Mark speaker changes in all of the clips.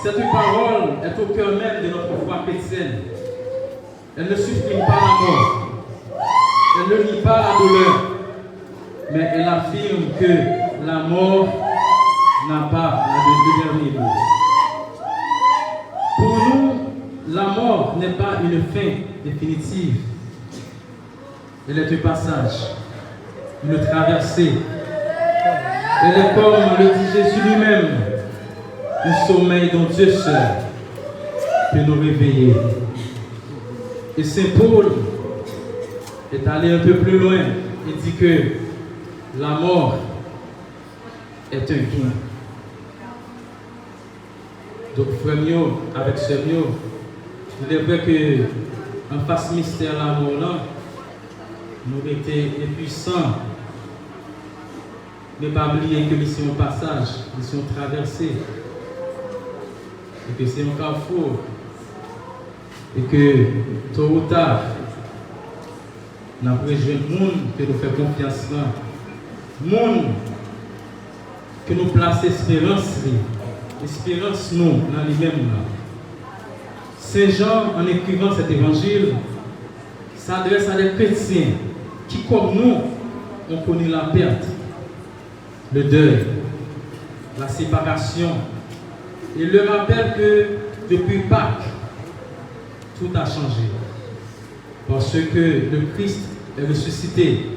Speaker 1: Cette parole est au cœur même de notre foi chrétienne. Elle ne supprime pas la mort. Elle ne nie pas la douleur. Mais elle affirme que la mort n'a pas le dernier mot. Pour nous, la mort n'est pas une fin définitive. Elle est un passage, une traversée. Elle est, comme le dit Jésus lui-même, un sommeil dont Dieu seul peut nous réveiller. Et Saint Paul est allé un peu plus loin et dit que la mort est un gain. Donc, frère mio, avec ce mio, il est vrai que en face mystère la mort là, nous étions impuissants. Ne pas oublier que nous sommes un passage, nous sommes traversés. Et que c'est un carrefour. Et que tôt ou tard, nous avons besoin de monde que nous faisons confiance dans. Monde que nous plaçons espérance. Espérance nous, dans lui-même. Saint Jean, en écrivant cet évangile, s'adresse à des chrétiens qui, comme nous, ont connu la perte, le deuil, la séparation. Il leur rappelle que depuis Pâques, tout a changé. Parce que le Christ est ressuscité.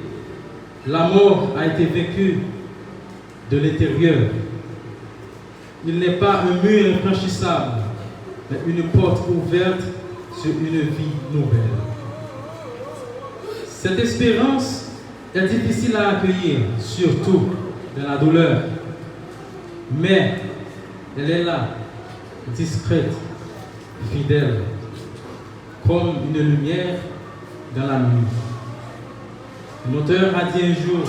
Speaker 1: La mort a été vaincue de l'intérieur. Il n'est pas un mur infranchissable, mais une porte ouverte sur une vie nouvelle. Cette espérance est difficile à accueillir, surtout dans la douleur. Mais elle est là, discrète, fidèle, comme une lumière dans la nuit. Un auteur a dit un jour,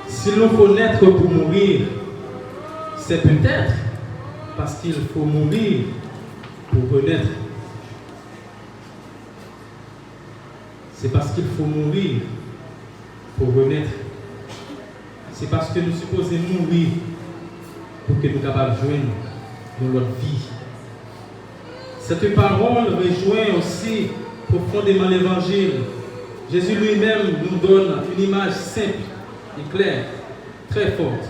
Speaker 1: s'il nous faut naître pour mourir, c'est peut-être parce qu'il faut mourir pour renaître. C'est parce qu'il faut mourir pour renaître. C'est parce que nous supposons mourir pour que nous soyons capables de joindre dans notre vie. Cette parole rejoint aussi profondément l'évangile. Jésus lui-même nous donne une image simple et claire, très forte.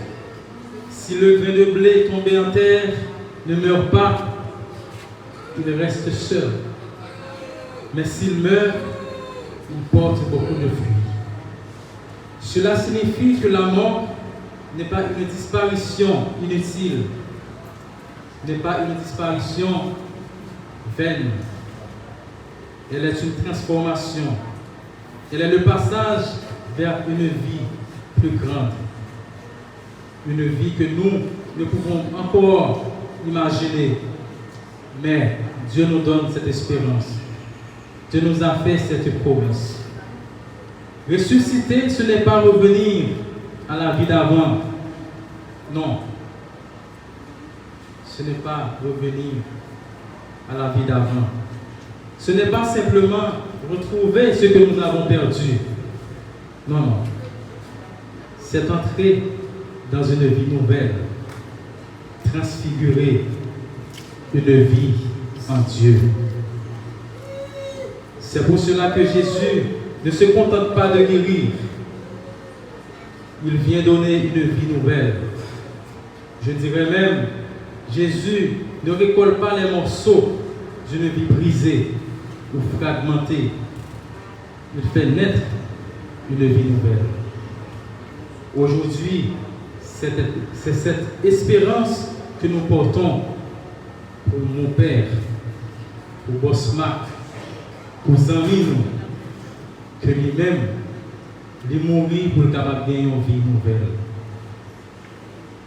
Speaker 1: Si le grain de blé tombé en terre ne meurt pas, il reste seul. Mais s'il meurt, il porte beaucoup de fruits. Cela signifie que la mort n'est pas une disparition inutile, n'est pas une disparition vaine. Elle est une transformation. Elle est le passage vers une vie plus grande. Une vie que nous ne pouvons encore imaginer. Mais Dieu nous donne cette espérance. Dieu nous a fait cette promesse. Ressusciter, ce n'est pas revenir à la vie d'avant. Non. Ce n'est pas revenir à la vie d'avant. Ce n'est pas simplement retrouver ce que nous avons perdu. Non, non. C'est entrer dans une vie nouvelle, transfigurer une vie en Dieu. C'est pour cela que Jésus ne se contente pas de guérir. Il vient donner une vie nouvelle. Je dirais même, Jésus ne récolte pas les morceaux d'une vie brisée ou fragmentée. Il fait naître une vie nouvelle. Aujourd'hui, c'est cette espérance que nous portons pour mon Père, pour Bosmac, pour Zanrine, que lui-même, il mourit pour le capable de gagner une vie nouvelle.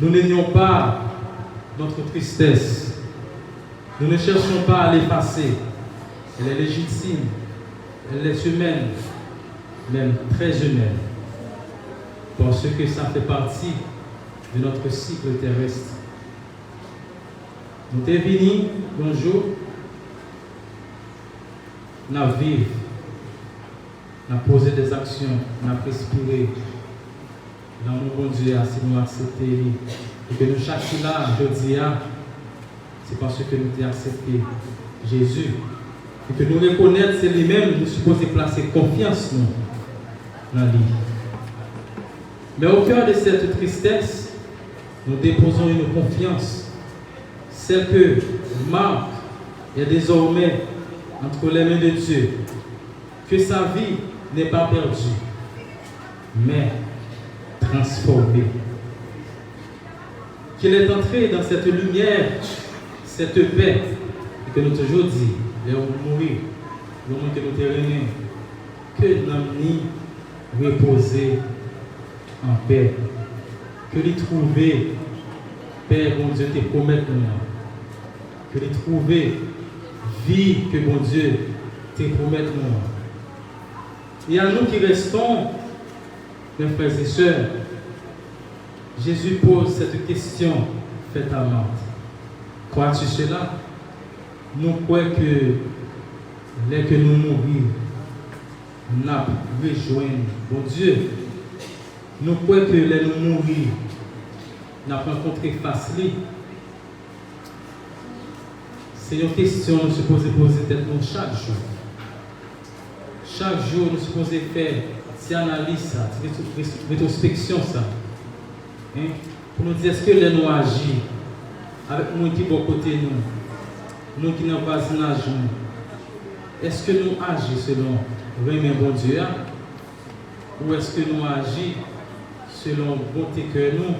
Speaker 1: Nous n'ayons pas notre tristesse. Nous ne cherchons pas à l'effacer. Elle est légitime, elle est humaine, même très humaine, parce que ça fait partie de notre cycle terrestre. Nous sommes venus un jour, nous vivons, nous posé des actions, nous respiré dans mon bon Dieu, si nous acceptons, et que nous chaque là, je dis, c'est parce que nous avons accepté Jésus. Et que nous reconnaître, c'est lui-même, nous supposons placer confiance dans lui. Mais au cœur de cette tristesse, nous déposons une confiance, celle que Marc est désormais entre les mains de Dieu, que sa vie n'est pas perdue, mais transformée. Qu'il est entré dans cette lumière, cette paix, et que nous toujours dit, les mourir, le monde que nous terrains, que nous reposer en paix, que lui trouver, Père, bon Dieu, te promet nous, que lui trouver vie que bon Dieu te promet nous. Et à nous qui restons, mes frères et sœurs, Jésus pose cette question faite à Marthe. Crois-tu cela? Nous croyons que dès que nous mourons, nous rejoignons bon Dieu. Nous croyons que dès que nous mourons, nous avons rencontré facile. C'est une question que nous supposons poser nous chaque jour. Chaque jour, nous supposons faire cette analyse, cette rétrospection. Hein? Pour nous dire, est-ce que nous agissons avec nous qui sont à côté nous qui n'avons pas voisinage, est-ce que nous agissons selon le bon Dieu ou est-ce que nous agissons selon la bonté que nous?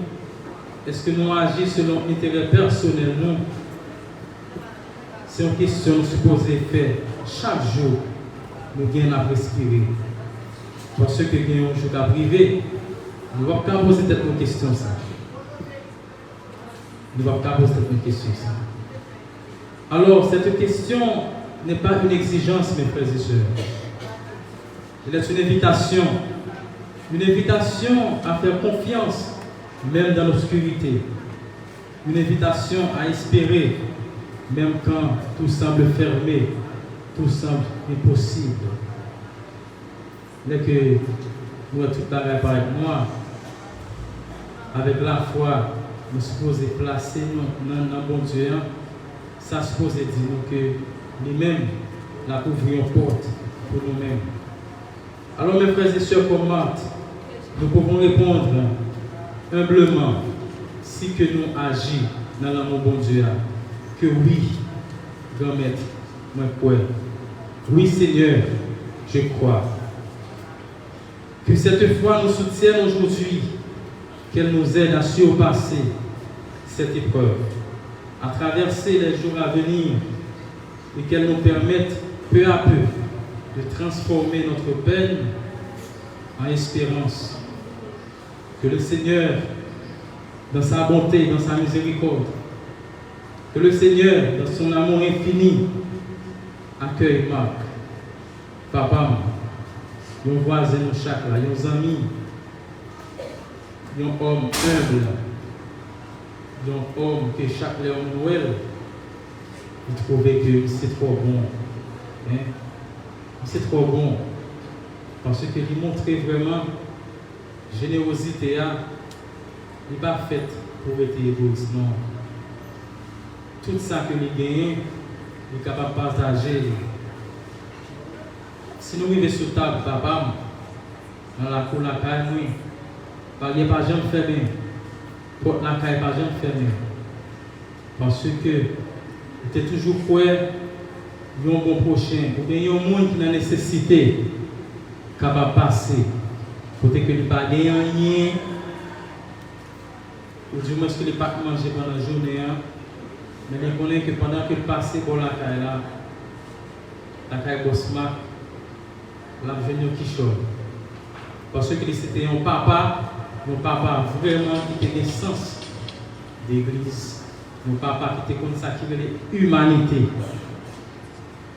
Speaker 1: Est-ce que nous agissons selon l'intérêt personnel nous? C'est une question que nous supposons faire chaque jour. Nous gagnons à respirer. Parce que nous avons un jour à priver, nous ne pouvons pas poser cette question. Nous ne pouvons pas poser cette question. Alors, cette question n'est pas une exigence, mes frères et sœurs. Elle est une invitation. Une invitation à faire confiance, même dans l'obscurité. Une invitation à espérer, même quand tout semble fermé, tout semble impossible. Dès que nous avons tout avec moi, avec la foi, nous supposons placer dans le bon Dieu. Ça suppose dire que nous-mêmes, la ouvrions porte pour nous-mêmes. Alors, mes frères et sœurs, comme Marthe, nous pouvons répondre humblement, si que nous agissons dans l'amour bon Dieu, que oui, grand maître, moi crois. Oui, Seigneur, je crois. Que cette foi nous soutienne aujourd'hui, qu'elle nous aide à surpasser cette épreuve, à traverser les jours à venir et qu'elle nous permette peu à peu de transformer notre peine en espérance. Que le Seigneur, dans sa bonté, dans sa miséricorde, que le Seigneur, dans son amour infini, accueille Marc, papa, nos voisins, nos chaque là, nos amis, nos hommes humbles, nos hommes que chaque homme Noël, il trouvait que c'est trop bon. Hein? C'est trop bon. Parce que lui montrait vraiment générosité, il n'est pas fait pour être égoïste, non. Tout ça que nous gagnons, il est capable de partager. Si nous vivons sur table, papa, dans la cour, la caille, il n'y a pas de gens fermés. Porte la caille, pas de gens fermés. Parce que il était toujours prêt, il y a un bon prochain, ou bien il y a un monde qui a nécessité, capable de passer. Peut-être que il n'a pas gagné rien, ou du moins qu'il n'a pas mangé pendant la journée. Mais il connaît que pendant qu'il passait pour la caille là, la caille Bosma, la venue qui chante. Parce que c'était un papa vraiment qui était le sens d'église, un papa qui était consacré à l'humanité.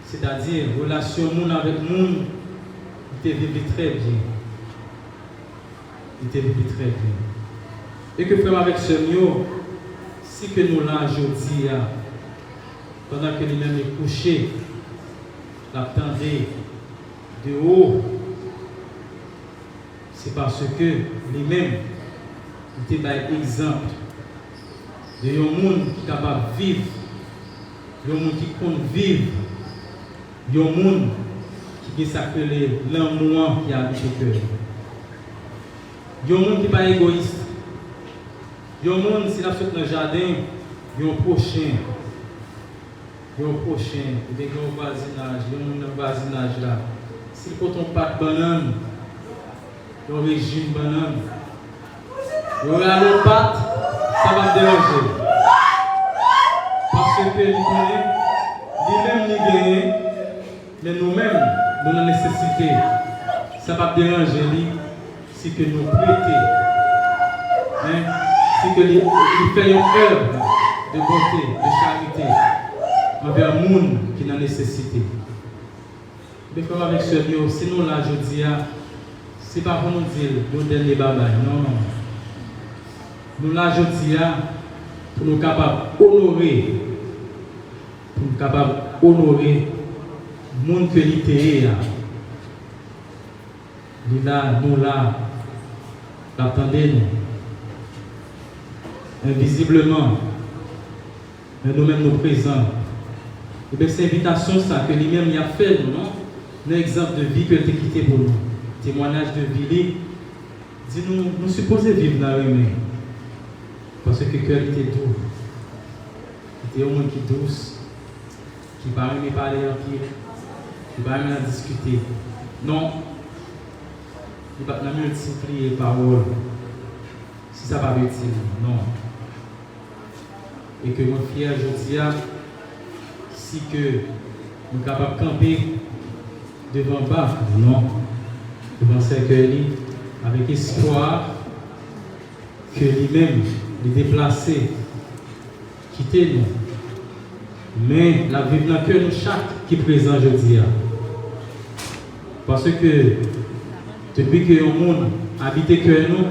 Speaker 1: C'est-à-dire, relation monde avec monde, il était vécu très bien. Il était vécu très bien. Et que frère avec ce mot, si que nous là aujourd'hui, pendant que lui-même est couché, l'attendait de haut, c'est parce que lui-même était un exemple de un monde qui est capable de vivre un monde qui compte vivre, un monde qui s'appelle l'amour qui habite au cœur. Un monde qui n'est pas égoïste. Un monde, si la fait dans le jardin, un prochain. Un prochain, et bien un voisinage, un voisinage là. S'il faut ton pas de banane, un régime banane, il y aura l'autre pâte, ça va me déranger. Parce que lui connaît, lui-même lui gagne, mais nous-mêmes, nous avons nécessité. Ça va me déranger lui, si que nous prêtons, hein, si que lui fait une œuvre de bonté, de charité envers le monde qui a nécessité. Mais comme avec ce lieu, sinon là je dis, ce n'est pas pour nous dire nous dernier babaye, non, non. Nous là je dis, pour nous capables d'honorer, le monde que l'ité est. Nous là, attendez-nous. Invisiblement, mais nous-mêmes nous présents. Et bien, c'est l'invitation ça, que lui-même il a fait, non? Un exemple de vie que tu as quitté pour nous. Témoignage de vie. Dis-nous, nous supposons vivre là, mais parce que le cœur était doux. Il était au moins qui douce, qui ne va même parler en pile, qui ne va même discuter. Non, il va pas multiplier les paroles. Si ça va utile, non. Et que mon fier, je dis, si que nous sommes capables de camper devant bas, non, devant ce cœur, avec espoir que lui-même, les déplacer, quitter nous. Mais la vie dans le cœur, nous, chaque qui est présent, je dis. Parce que depuis que le monde habite le cœur, nous,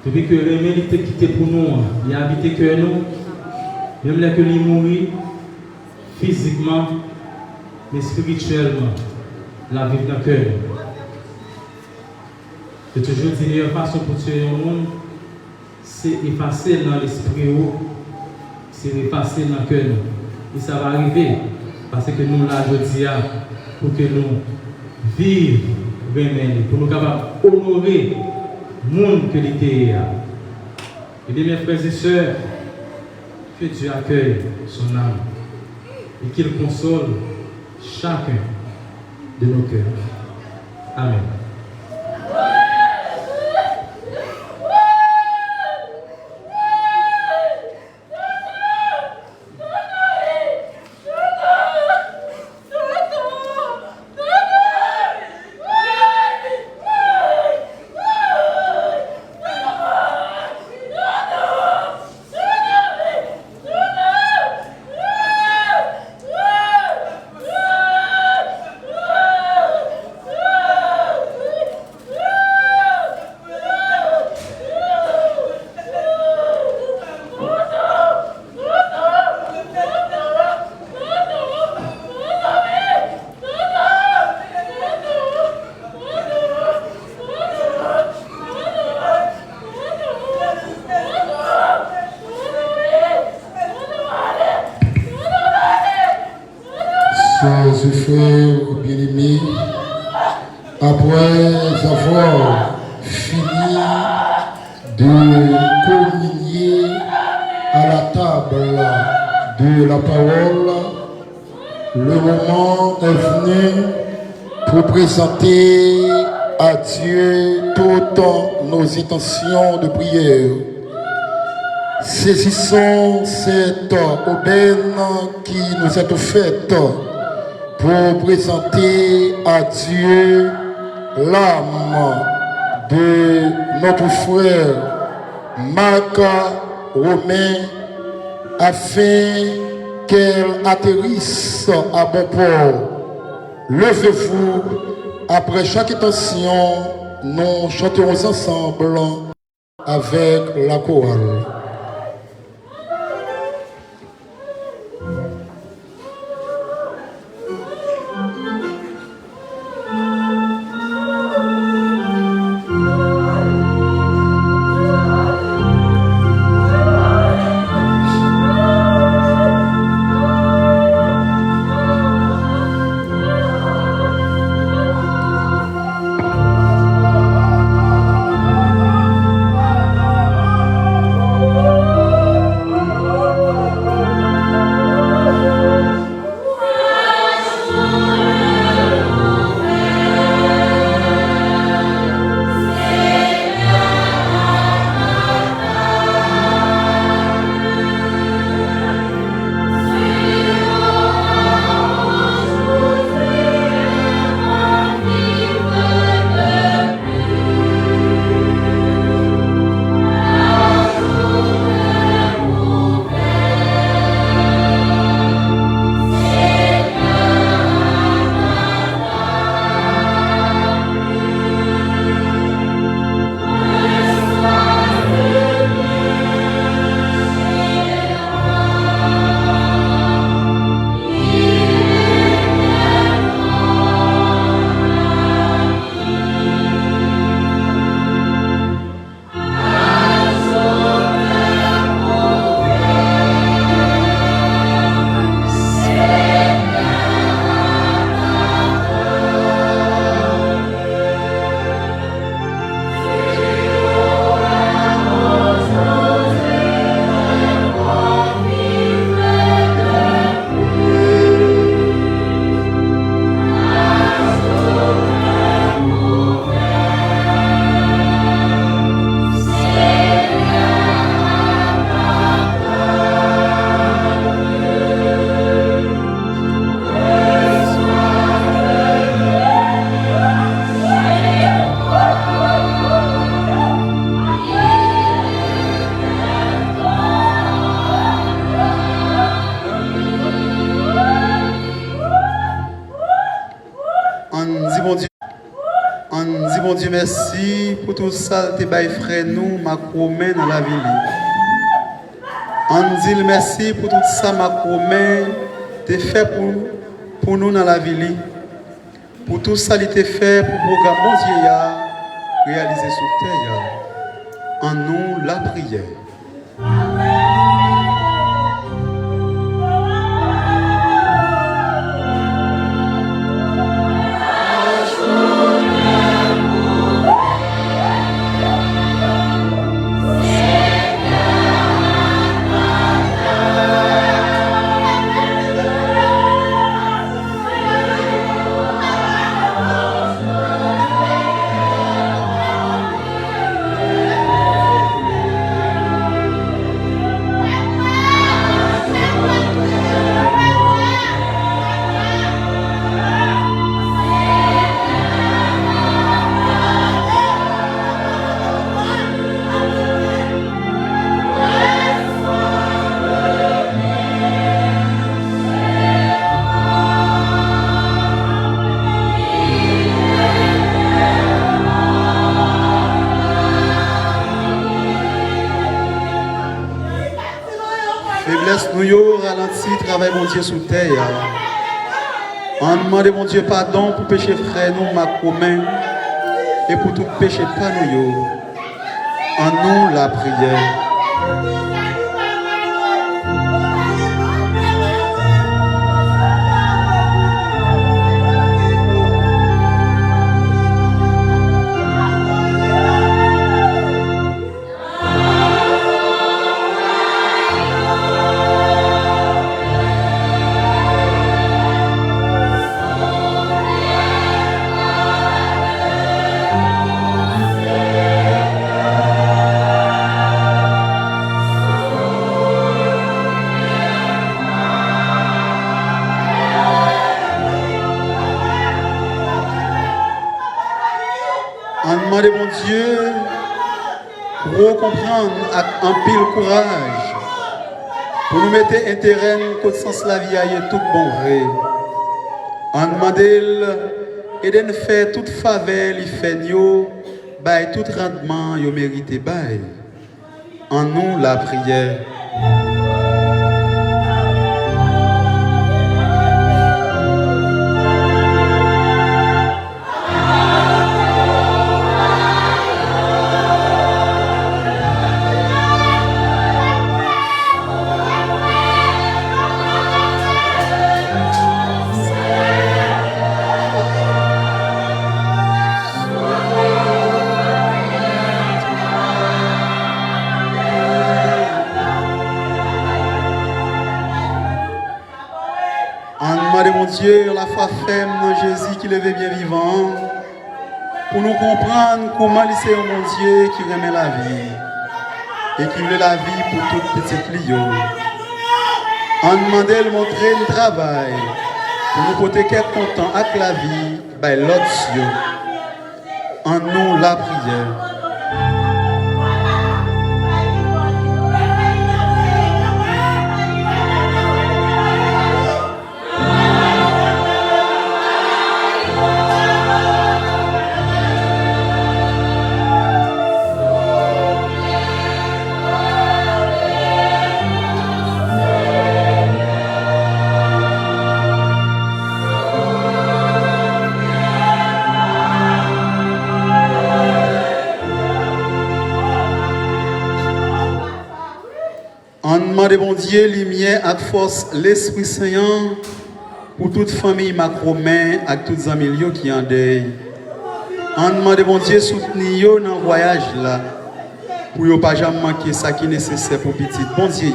Speaker 1: depuis que le était quitté pour nous, il a habité le cœur, nous, même là que lui mourit, physiquement, mais spirituellement, la vie dans le cœur. Je toujours dis, la meilleure façon pour tuer un monde, c'est effacer dans l'esprit, c'est effacer dans le cœur. Et ça va arriver, parce que nous, là, je dis, pour que nous vivions vraiment, pour nous capables d'honorer le monde que l'était. Et bien, mes frères et sœurs, que Dieu accueille son âme et qu'il console chacun de nos cœurs. Amen.
Speaker 2: Chers frères bien-aimés, après avoir fini de communier à la table de la parole, le moment est venu pour présenter à Dieu toutes nos intentions de prière. Saisissons cette aubaine qui nous est offerte pour présenter à Dieu l'âme de notre frère Marc Romain afin qu'elle atterrisse à bon port. Levez-vous, après chaque intention, nous chanterons ensemble avec la chorale.
Speaker 3: mon Dieu merci pour tout ça, tes bails frères nous, ma commun dans la ville. On dit merci pour tout ça, ma commun, t'es fait pour nous dans la ville. Pour tout ça, il t'est fait pour le programme mon Dieu réalisé sur terre. En nous, la prière. Nous ralenti travail mon Dieu sous terre. On demande mon Dieu pardon pour péché frère nous ma commun et pour tout péché pas nous. En nous la prière. Demandez mon Dieu pour comprendre en pile courage pour nous mettre intérêt côté sens la vie aille tout bon vrai. On demandez et de nous faire toute faveur il fait yo bail tout rendement yo mérité bail. En nous la prière. Mon Dieu, la foi ferme dans Jésus qui levait bien vivant, pour nous comprendre comment il c'est mon Dieu qui remet la vie et qui veut la vie pour toute petite Lio. On demandait de montrer le travail pour nous côté qu'être content avec la vie, by l'autre Dieu. En nous la prière. On demande bon Dieu, lumière avec force l'Esprit Saint pour toute famille macromain avec toutes les amis qui en deuil. On demande bon Dieu soutenir dans le voyage là pour ne pas jamais manquer ça qui est nécessaire pour petit. Bon Dieu,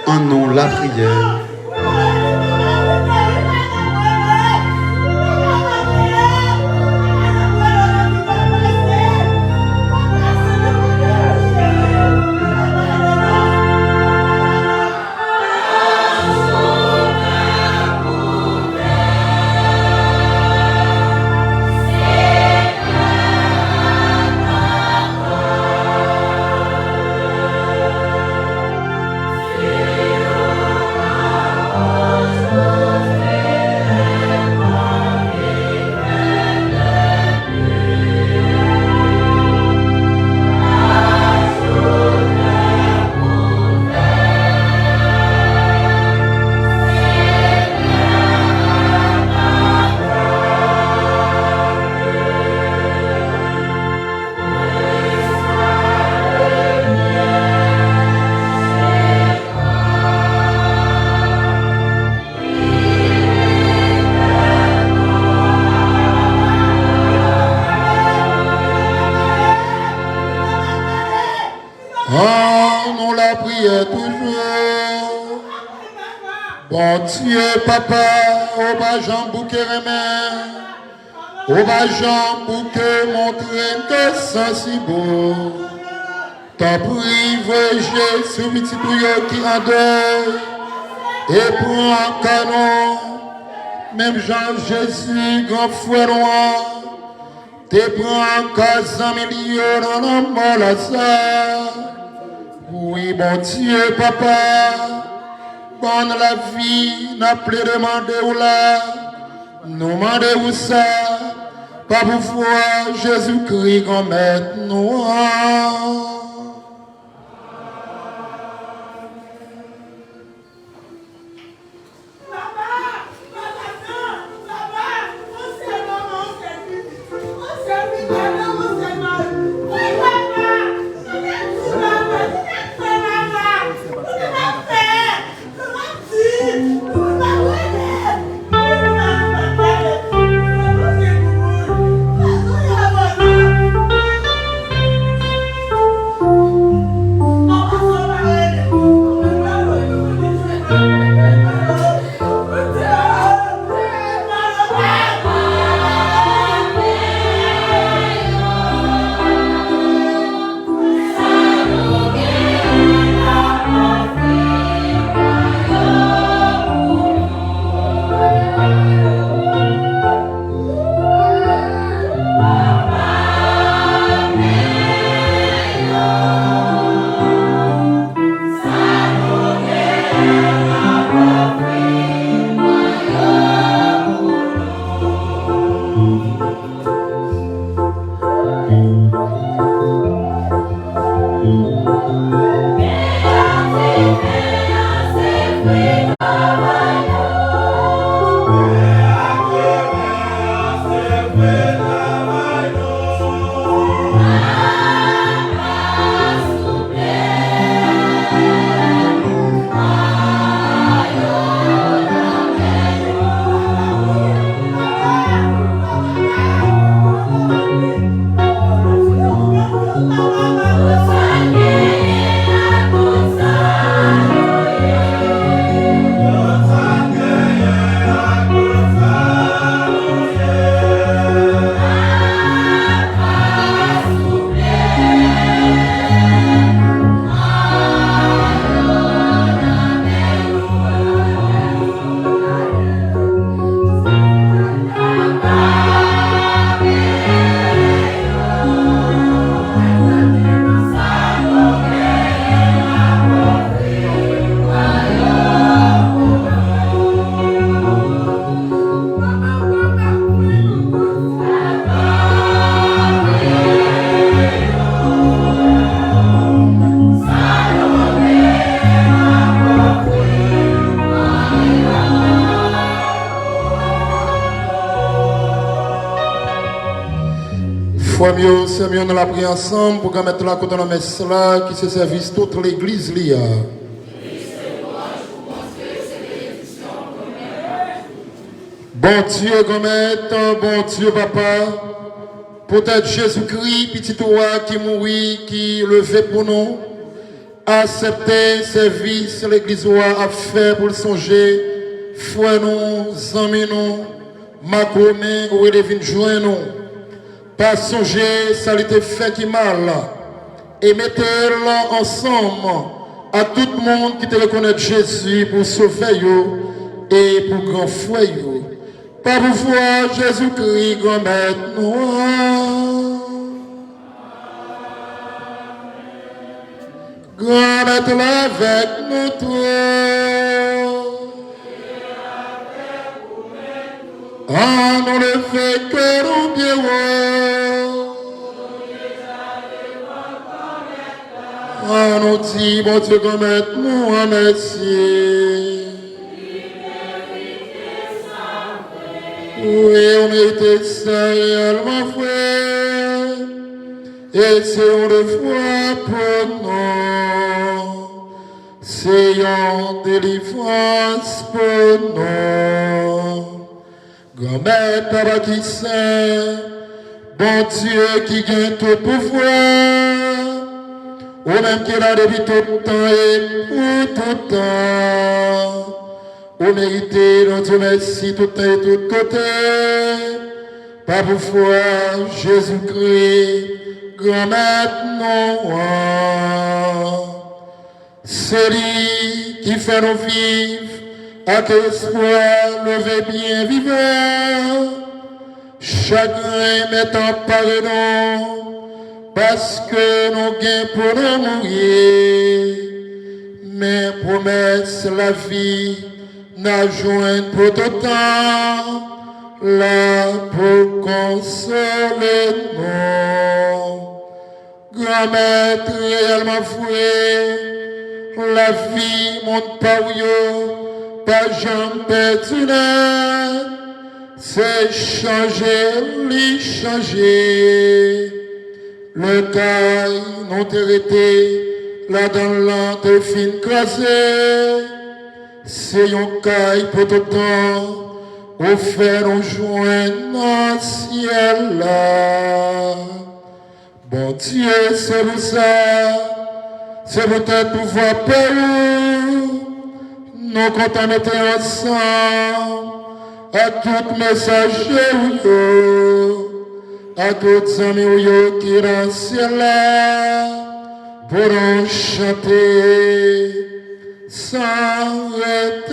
Speaker 3: en nous la prière.
Speaker 2: Bon Dieu, papa, au bas Jean Bouquet au bas Jean Bouquet montrer que ça si beau. T'as privé Jésus, petit touillot qui en deuil, et pour un canon, même Jean-Jésus, grand frère noir, t'es prends un cas en milieu dans la mort Lazare. Oui, bon Dieu, papa, bonne la vie, n'a plus demandé où là, nous demandez où ça, pas pour voir Jésus-Christ grand maître nous. C'est mieux, on l'a pris ensemble pour mettre la côte dans la messe là, qui se service toute l'église là. Bon Dieu, commettre, bon Dieu, papa, peut-être Jésus-Christ, petit roi qui mourit, qui levé pour nous, accepter service l'église a fait pour le songer, foi nous, amis nous, ma commune, où il est venu joindre nous. Pas songer, ça lui était fait qui mal. Et mettez-le ensemble à tout le monde qui te reconnaît Jésus pour sauver et pour grand foi. Pas pour voir Jésus-Christ grand maître nous. Grand maître avec nous tous. Ah, non, le fait que nous bien. Ah, nous dit, bon Dieu, qu'on mette nous en merci. Oui, on mérite ça réellement vrai. Et c'est on le voit pour nous. C'est une délivrance pour nous. Grand-mère, papa qui sait, bon Dieu qui gagne tout pouvoir. Ou même qui l'a depuis tout le temps et pour tout le temps. Au mérité, notre merci tout temps et tout côté. Par vos foi, Jésus-Christ, grand maître non. Celui qui fait nous vivre, avec espoir, levé bien vivant. Chagrin mettant pardon, parce que nous gagnons pour nous mourir. Mais promesse la vie, n'a joint pour tout temps, là pour consoler nous. Grand maître réellement fouet, la vie monte pas où yo, pas jamais perdu net. C'est changer, lui changer. Le caille non traité, là dans l'an de fin crasé. C'est un caille pour tout temps, offert on joint dans le ciel là. Bon Dieu, c'est pour ça, c'est peut-être pouvoir payer. Nous comptons mettre ensemble. À tout messager à tous amis qui dans le ciel là, pourront chanter sans arrêter.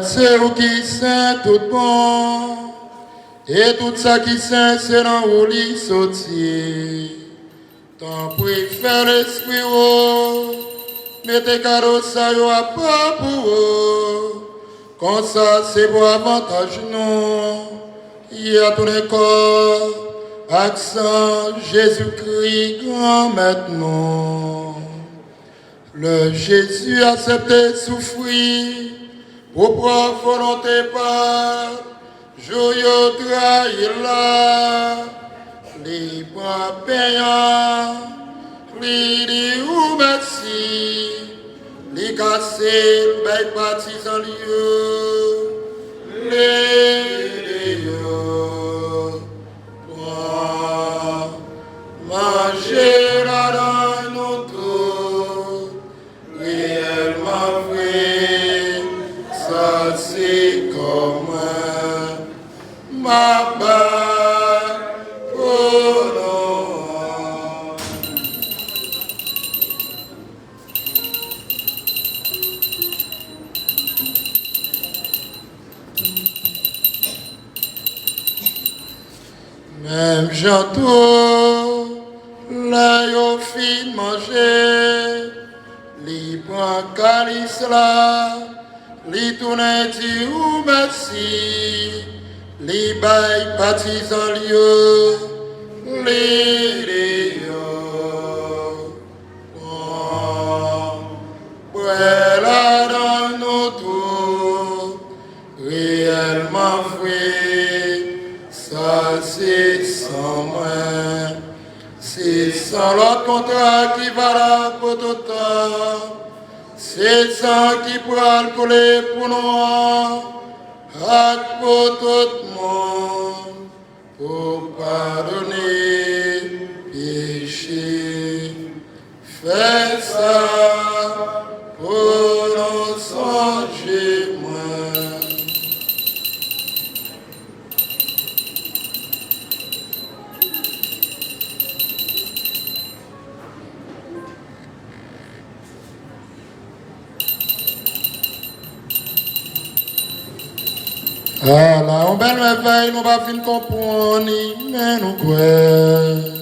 Speaker 2: C'est où qui sait tout bon, et tout ça qui sait, c'est dans où l'y sortir. Tant pis faire l'esprit, mettez cadeau ça, y'a pas pour eux. Comme ça, c'est pour avantage, non. Il y a tout le corps, accent Jésus-Christ, grand maintenant. Le Jésus accepté souffrir. Pour propre volonté pas, joyeux trahir là, libre payant, li dit ou merci, li cassé, le partisan lieu, les lieux, manger là dans notre, li Même jantou, là yo fin manger, li prend calice là, li tourne di ou merci, li bay baptisan lieu, li yo. Là dans nous tous, réellement vrai, ça c'est sans moi. C'est sans l'autre contrat qui va là pour tout temps. C'est sans qui pourra le coller pour nous, pour tout le monde, pour pardonner péché. Fais ça pour nous songer moins. Ah là, on belle merveille, nous va fin comprendre, mais nous quoi.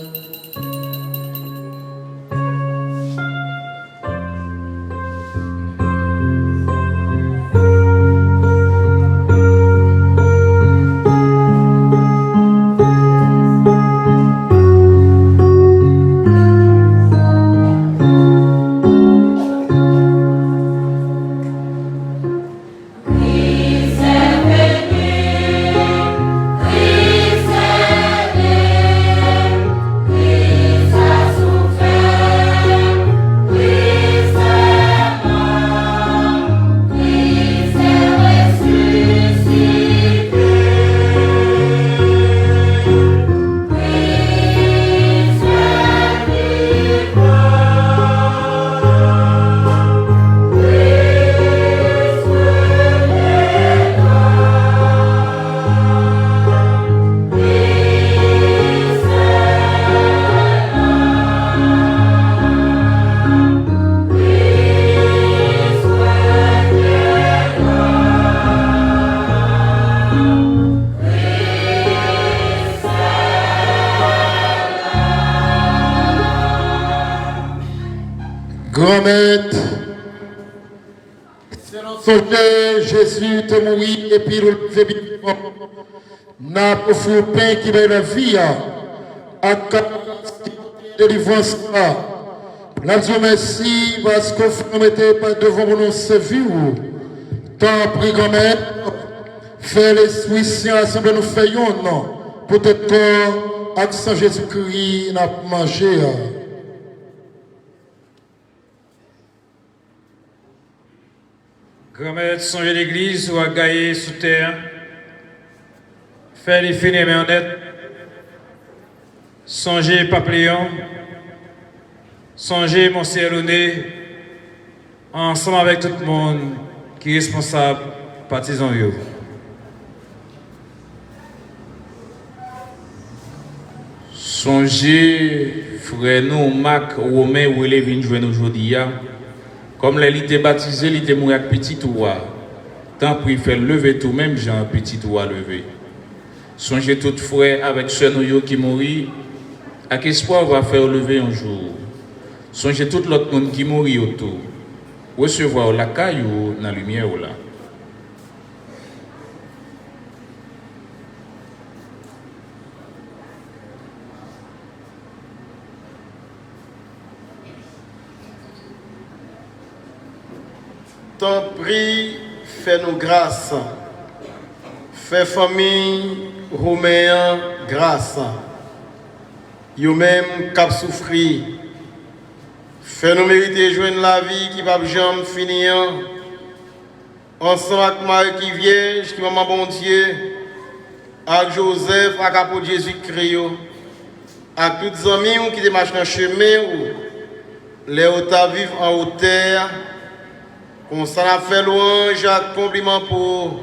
Speaker 2: Grand-mère, c'est Jésus te mourit et puis le fait vivant. N'a pas fait pain qui va la vie à délivrance là. La Dieu merci parce que vous mettez pas devant nous servir. Tant prie grand-mère, fais l'esprit saint assemblée nous faisons non. Peut-être accent Jésus-Christ n'a pas mangé.
Speaker 4: Grand-mère, songez l'église ou à gailler sous terre. Faire les fins mais honnêtes. Songez Papillon. Songez mon Céloné. Ensemble avec tout le monde qui est responsable, partisan yo. Songez, frère nous, Mac, Romain, où il est venu jouer aujourd'hui. Comme il était baptisé, il était mort avec petit roi. Tant pour faire lever tout, même Jean, petit roi levé. Songez tout frère avec ceux nous qui mourit, avec espoir va faire lever un jour. Songez tout l'autre monde qui mourit autour. Recevoir la caillou dans la lumière là.
Speaker 5: Ton prix fait nous grâce. Fait famille rouméen grâce. Yo même cap souffrir. Fait nous mériter joindre la vie qui va jamais finir. Ensemble avec Marie qui Vierge, qui maman bon Dieu, avec Joseph, avec apôtre Jésus-Christ, avec tous les amis qui démarchent dans le chemin, les hauts vivent en hauteur. On s'en a fait louange, un compliment pour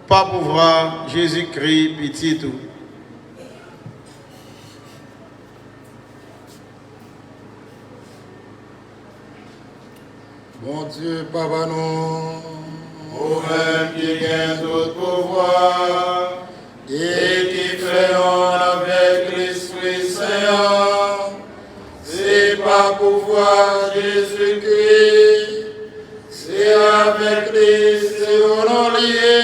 Speaker 5: pas pauvre Jésus-Christ, petit tout.
Speaker 2: Bon Dieu, Papa, nous,
Speaker 5: Vous-même qui gagne tout pouvoir, et qui fait en avec
Speaker 2: Jésus-Christ, c'est avec Christ et on lié,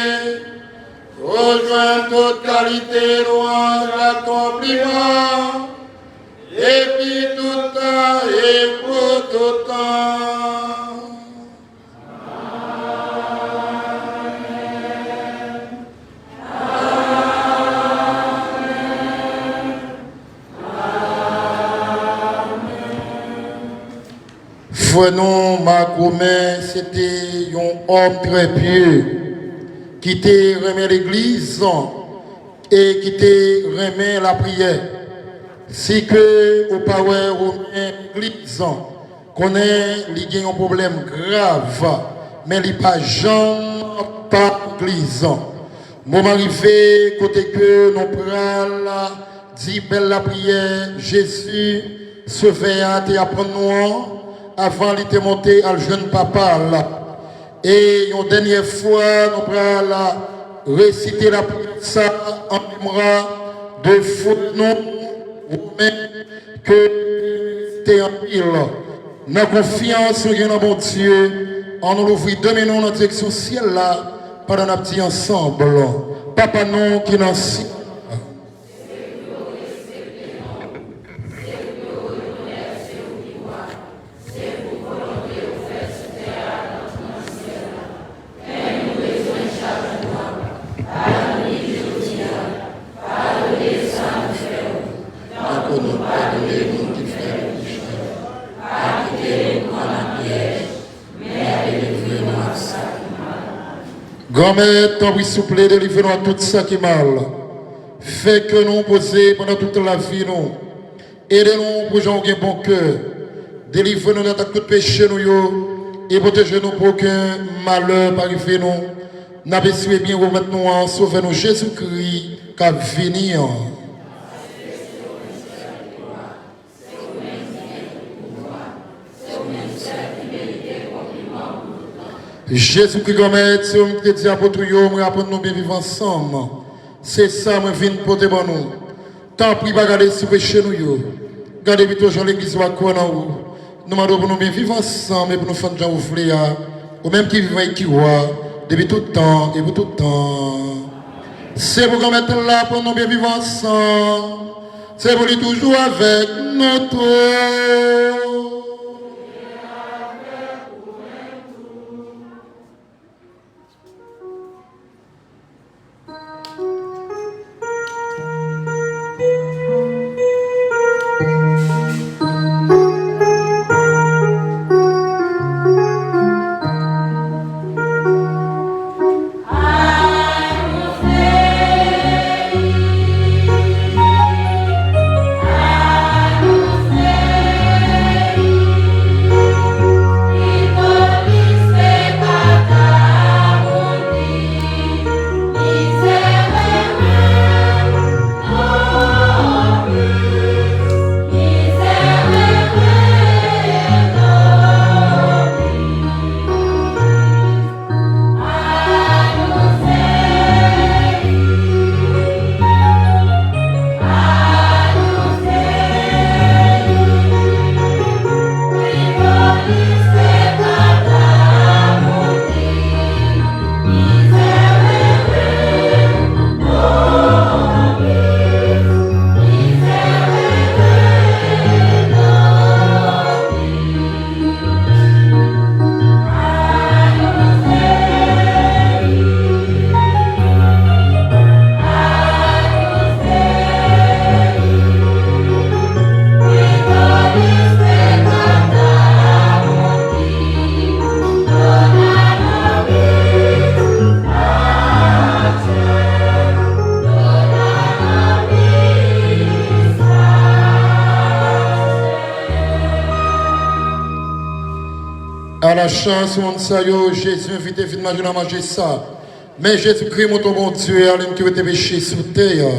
Speaker 2: rejoint toute qualité, louange, accomplissement, depuis tout temps et pour tout temps. Frère Marc Romain, c'était un homme très pieux qui te remet l'église et qui te remet la prière. Si que au power Romain l'église connaît il y a un problème grave, mais il n'y a pas jamais pas l'église. Moment arrivé, côté que nous prenons dit belle la prière, Jésus se fait à te apprendre nous avant de te monter à le jeune papa là. Et une dernière fois, nous allons réciter la prière ça en mémoire de nous que tu es en pile. Nous avons confiance en bon Dieu. On nous ouvre 2 minutes dans la direction ciel là, pendant un petit ensemble. Papa non qui n'en sait. Grand-mère, ton souple, délivre-nous à tout ça qui est mal. Fais que nous poser pendant toute la vie, nous. Aidez-nous pour gens qui ont bon cœur. Délivre-nous de tout péché, nous, et protégez-nous pour aucun malheur n'arrive nous. N'abaissez bien remettre nous en sauvez-nous Jésus-Christ, qui a venir. Jésus-Christ, comme si on te dit à votre yo, nous apprenons nous bien vivre ensemble. C'est ça, je viens pour te bon nous. Tant pis, pas garder ce péché nous yo. Gardez vite aux gens l'église va quoi dans vous. Nous demandons pour nous bien vivre ensemble et pour nous faire des gens ouvrir. Ou même qui vivent et qui voient, depuis tout le temps et pour tout le temps. C'est pour qu'on mette là pour nous bien vivre ensemble. C'est pour lui toujours avec nous tous. À la chance, on sait Jésus invite à manger ça. Mais Jésus-Christ, mon bon Dieu, allez qui veut te pécher sous terre.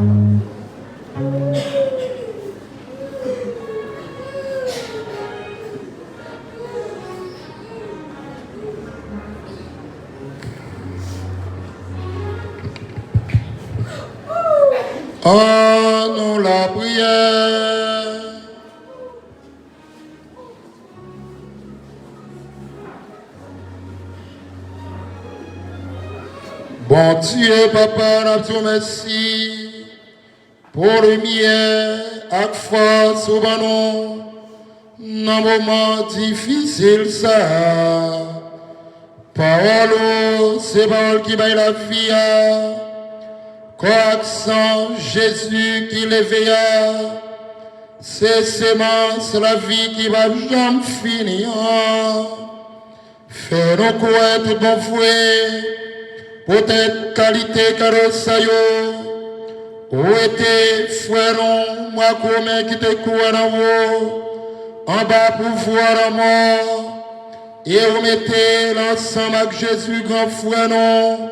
Speaker 2: En nous la prière. Bon Dieu, Papa, nous te merci pour le mien avec force au banon dans moment difficile ça. Parole, c'est parole qui baille la vie. Croissant Jésus qui l'éveilla, c'est sémence la vie qui va jamais finir. Fais-nous croire tout bon fouet, pour cette qualité carossayo, où était frère, moi commun qui te court en haut, en bas pour voir la mort, et vous mettez l'ensemble avec Jésus grand frère, non,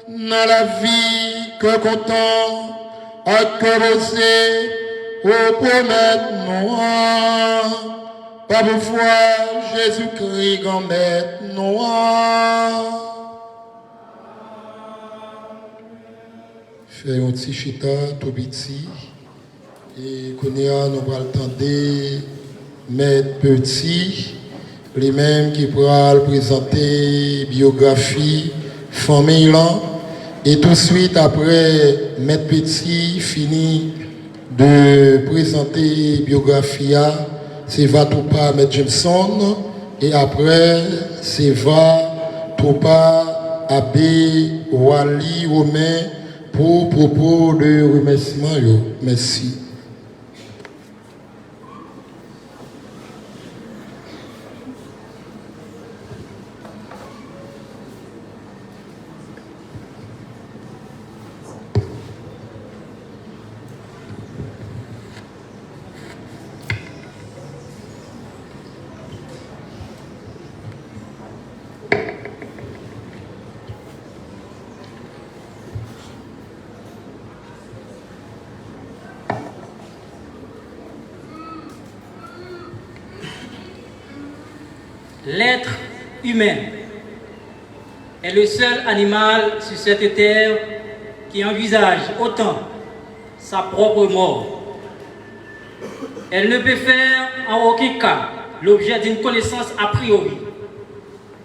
Speaker 2: dans la vie que content, à que osé, au promettre noir, pas pour voir Jésus-Christ grand maître noir. Fait un petit chita tout petit, et qu'on nous va attendre maître petit, les mêmes qui pourra présenter biographie, famille là. Et tout de suite, après, Maître Petit fini de présenter biographie, c'est va tout pas Maître Jameson. Et après, c'est va tout pas Abbé Wally Romain pour propos de remerciement. Merci.
Speaker 6: L'être humain est le seul animal sur cette terre qui envisage autant sa propre mort. Elle ne peut faire en aucun cas l'objet d'une connaissance a priori,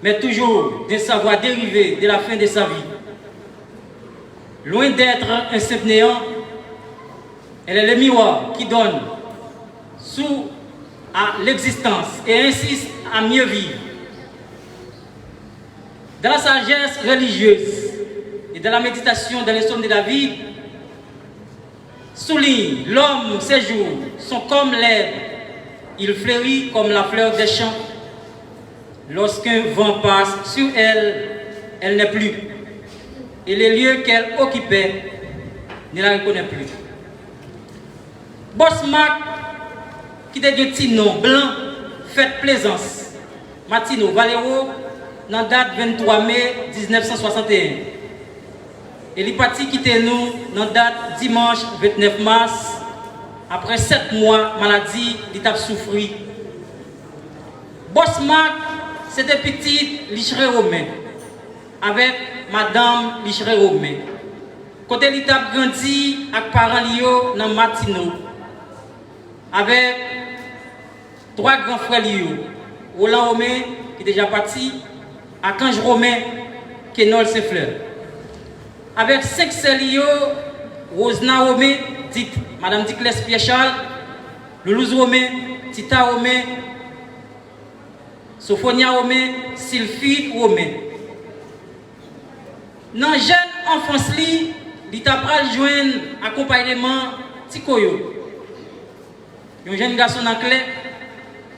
Speaker 6: mais toujours d'un savoir dérivé de la fin de sa vie. Loin d'être un simple néant, elle est le miroir qui donne sous à l'existence et insiste à mieux vivre. Dans la sagesse religieuse et dans la méditation dans les psaumes de David, souligne l'homme, ses jours sont comme l'herbe, il fleurit comme la fleur des champs. Lorsqu'un vent passe sur elle, elle n'est plus, et les lieux qu'elle occupait ne la reconnaît plus. Bosmac, qui était de petit nom blanc, fête plaisance. Martino Valero, dans la date 23 mai 1961. Et il est parti quitter nous dans la date dimanche 29 mars, après 7 mois maladie, il a souffert. Bosmac, c'était petit Licheret Romain, avec Madame Licheret Romain. Côté il a grandi avec parents Lio dans Martino, avec 3 grands frères Lio. Roland Romain, qui est déjà parti, Archange Romain, qui est Nol Saint-Fleur. Avec 5 Célio, Rosna Romain, dite Madame Diclès Pierre-Charles, Loulouse Romain, Tita Romain, Sophonia Romain, Sylphie Romain. Dans la jeune enfance, il t'a pris joindre accompagnement Tikoyo. Un jeune garçon en clé.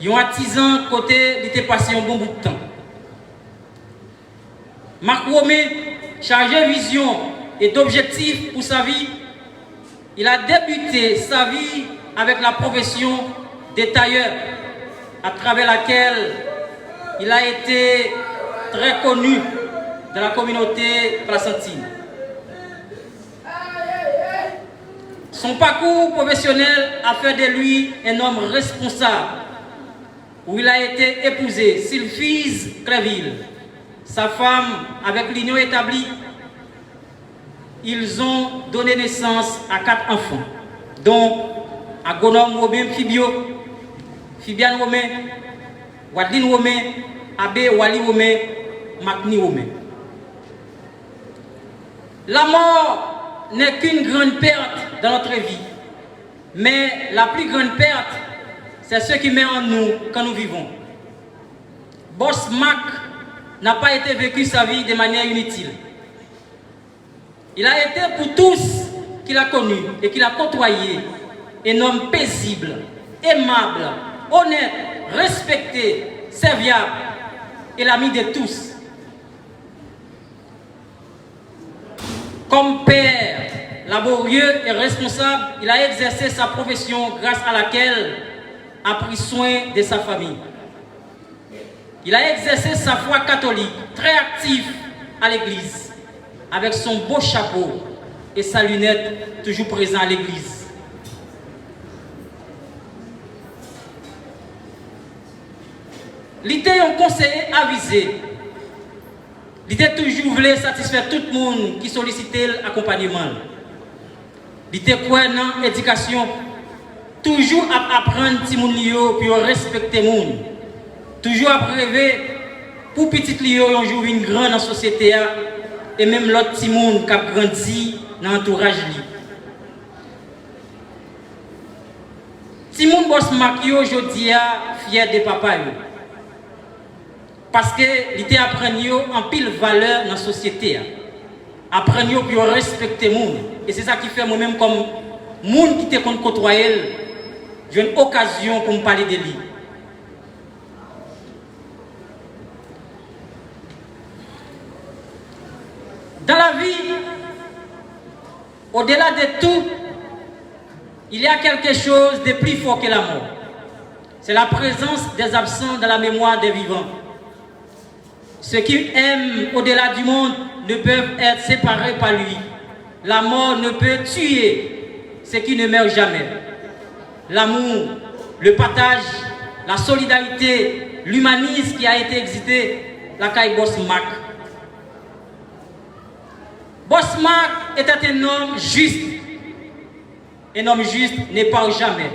Speaker 6: Ils ont artisan côté, il était passé un bon bout de temps. Marc Romain, chargé de vision et d'objectifs pour sa vie, il a débuté sa vie avec la profession de tailleur, à travers laquelle il a été très connu dans la communauté placentine. Son parcours professionnel a fait de lui un homme responsable, où il a été épousé Sylphise Cléville. Sa femme, avec l'union établie, ils ont donné naissance à 4 enfants, dont Agonom Romain Fibio, Fibiane Romain, Wadline Romain, Abbé Wali Romain, Makni Romain. La mort n'est qu'une grande perte dans notre vie, mais la plus grande perte, c'est ce qui met en nous quand nous vivons. Boss Mac n'a pas été vécu sa vie de manière inutile. Il a été pour tous qu'il a connus et qu'il a côtoyé un homme paisible, aimable, honnête, respecté, serviable et l'ami de tous. Comme père laborieux et responsable, il a exercé sa profession grâce à laquelle il a pris soin de sa famille. Il a exercé sa foi catholique, très actif à l'église, avec son beau chapeau et sa lunette toujours présent à l'église. Il était un conseiller avisé. Il était toujours voulu satisfaire tout le monde qui sollicitait l'accompagnement. Il était quoi dans l'éducation, toujours à apprendre les gens pour respecter les gens. Toujours à rêver pour petit Lio un jour une grande dans la société et même l'autre petit monde qui a grandi dans l'entourage. Petit monde boss Makio aujourd'hui fier de papa parce que il était appris en pile valeur dans la société. Apprendre pour respecter les gens. Et c'est ça qui fait moi-même comme monde qui te côtoyer, j'ai une occasion pour me parler de lui. Dans la vie, au-delà de tout, il y a quelque chose de plus fort que la mort. C'est la présence des absents dans la mémoire des vivants. Ceux qui aiment au-delà du monde ne peuvent être séparés par lui. La mort ne peut tuer ceux qui ne meurent jamais. L'amour, le partage, la solidarité, l'humanisme qui a été exité, la caille Boss Mac. Boss Mac était un homme juste. Un homme juste ne part jamais.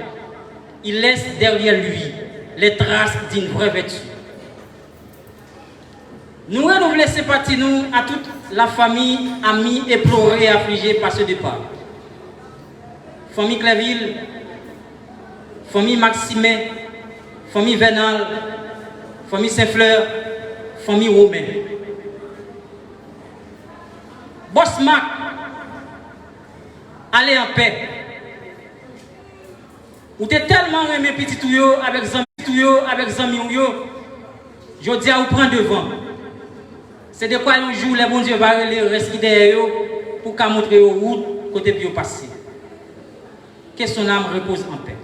Speaker 6: Il laisse derrière lui les traces d'une vraie vertu. Nous renouvelons ces parties nous à toute la famille, amis, éplorés et affligés par ce départ. Famille Cléville, famille Maximin, famille Vénal, famille Saint-Fleur, famille Romain. Boss Mac, allez en paix. Ou t'es tellement aimé petit touyo avec Zami Ouyo, je dis à vous prendre devant. C'est de quoi un jour les bons dieux vont aller rester derrière pour qu'à montrer aux routes côté bio passé. Que son âme repose en paix.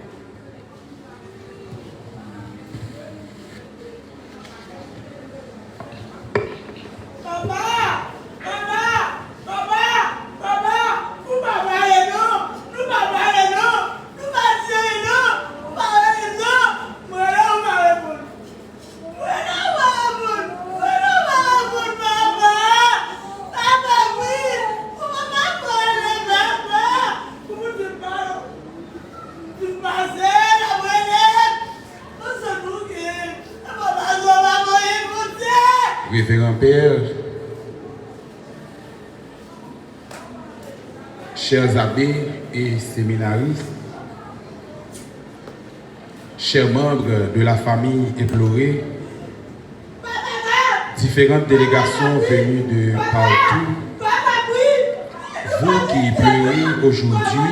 Speaker 2: Révérend Père, chers abbés et séminaristes, chers membres de la famille éplorée, différentes délégations venues de partout, vous qui pleurez aujourd'hui,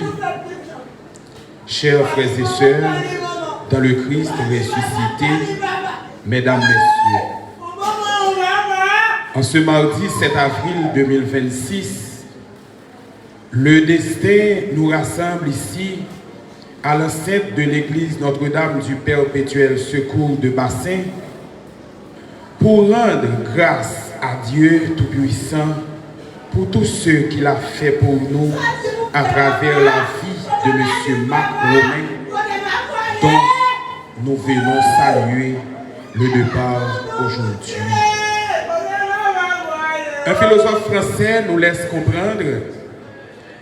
Speaker 2: chers frères et sœurs, dans le Christ ressuscité, mesdames, messieurs, en ce mardi 7 avril 2026, le destin nous rassemble ici à l'enceinte de l'église Notre-Dame du Perpétuel Secours de Bassin pour rendre grâce à Dieu Tout-Puissant pour tout ce qu'il a fait pour nous à travers la vie
Speaker 7: de M. Marc Romain, dont nous venons saluer le départ aujourd'hui. Un philosophe français nous laisse comprendre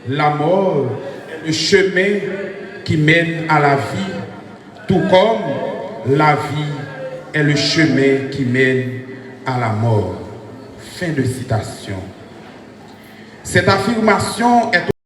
Speaker 7: la mort est le chemin qui mène à la vie, tout comme la vie est le chemin qui mène à la mort. Fin de citation. Cette affirmation est